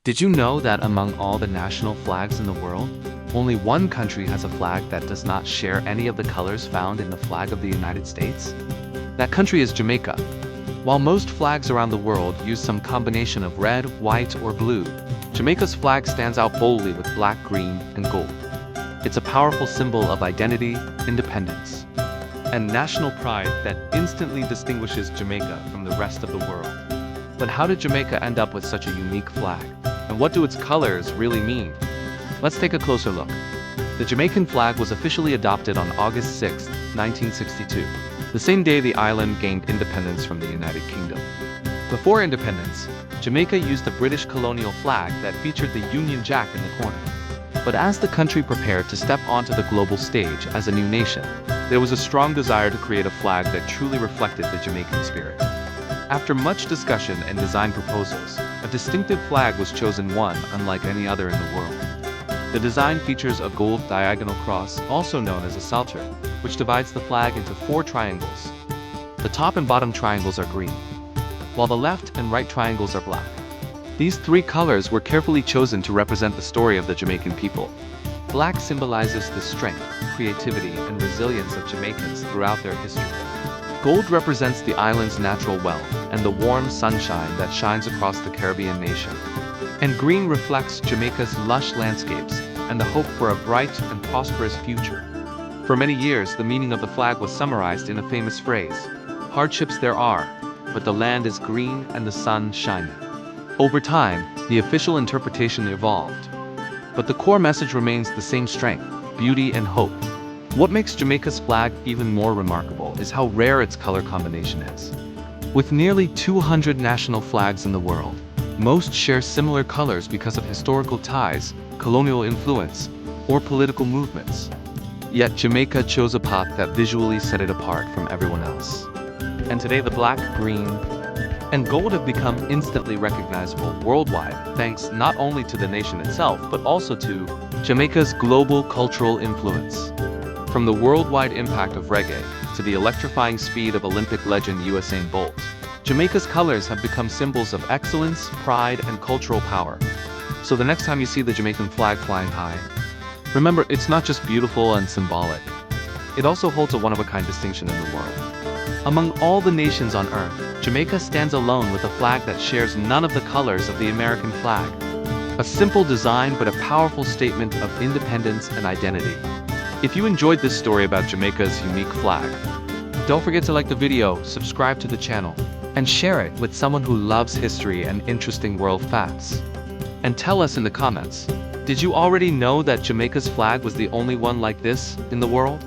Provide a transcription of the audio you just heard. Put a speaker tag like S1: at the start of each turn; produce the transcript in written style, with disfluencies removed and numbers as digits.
S1: Did you know that among all the national flags in the world, only one country has a flag that does not share any of the colors found in the flag of the United States? That country is Jamaica. While most flags around the world use some combination of red, white, or blue, Jamaica's flag stands out boldly with black, green, and gold. It's a powerful symbol of identity, independence, and national pride that instantly distinguishes Jamaica from the rest of the world. But how did Jamaica end up with such a unique flag? And what do its colors really mean? Let's take a closer look. The Jamaican flag was officially adopted on August 6, 1962, the same day the island gained independence from the United Kingdom. Before independence, Jamaica used a British colonial flag that featured the Union Jack in the corner. But as the country prepared to step onto the global stage as a new nation, there was a strong desire to create a flag that truly reflected the Jamaican spirit. After much discussion and design proposals, a distinctive flag was chosen, one unlike any other in the world. The design features a gold diagonal cross, also known as a salter, which divides the flag into 4 triangles. The top and bottom triangles are green, while the left and right triangles are black. These 3 colors were carefully chosen to represent the story of the Jamaican people. Black symbolizes the strength, creativity, and resilience of Jamaicans throughout their history. Gold represents the island's natural wealth and the warm sunshine that shines across the Caribbean nation. And green reflects Jamaica's lush landscapes and the hope for a bright and prosperous future. For many years, the meaning of the flag was summarized in a famous phrase: "Hardships there are, but the land is green and the sun shining." Over time, the official interpretation evolved, but the core message remains the same: strength, beauty, and hope. What makes Jamaica's flag even more remarkable is how rare its color combination is. With nearly 200 national flags in the world, most share similar colors because of historical ties, colonial influence, or political movements. Yet Jamaica chose a path that visually set it apart from everyone else. And today the black, green, and gold have become instantly recognizable worldwide, thanks not only to the nation itself, but also to Jamaica's global cultural influence. From the worldwide impact of reggae to the electrifying speed of Olympic legend Usain Bolt, Jamaica's colors have become symbols of excellence, pride, and cultural power. So the next time you see the Jamaican flag flying high, remember, it's not just beautiful and symbolic. It also holds a one-of-a-kind distinction in the world. Among all the nations on Earth, Jamaica stands alone with a flag that shares none of the colors of the American flag. A simple design, but a powerful statement of independence and identity. If you enjoyed this story about Jamaica's unique flag, don't forget to like the video, subscribe to the channel, and share it with someone who loves history and interesting world facts. And tell us in the comments, did you already know that Jamaica's flag was the only one like this in the world?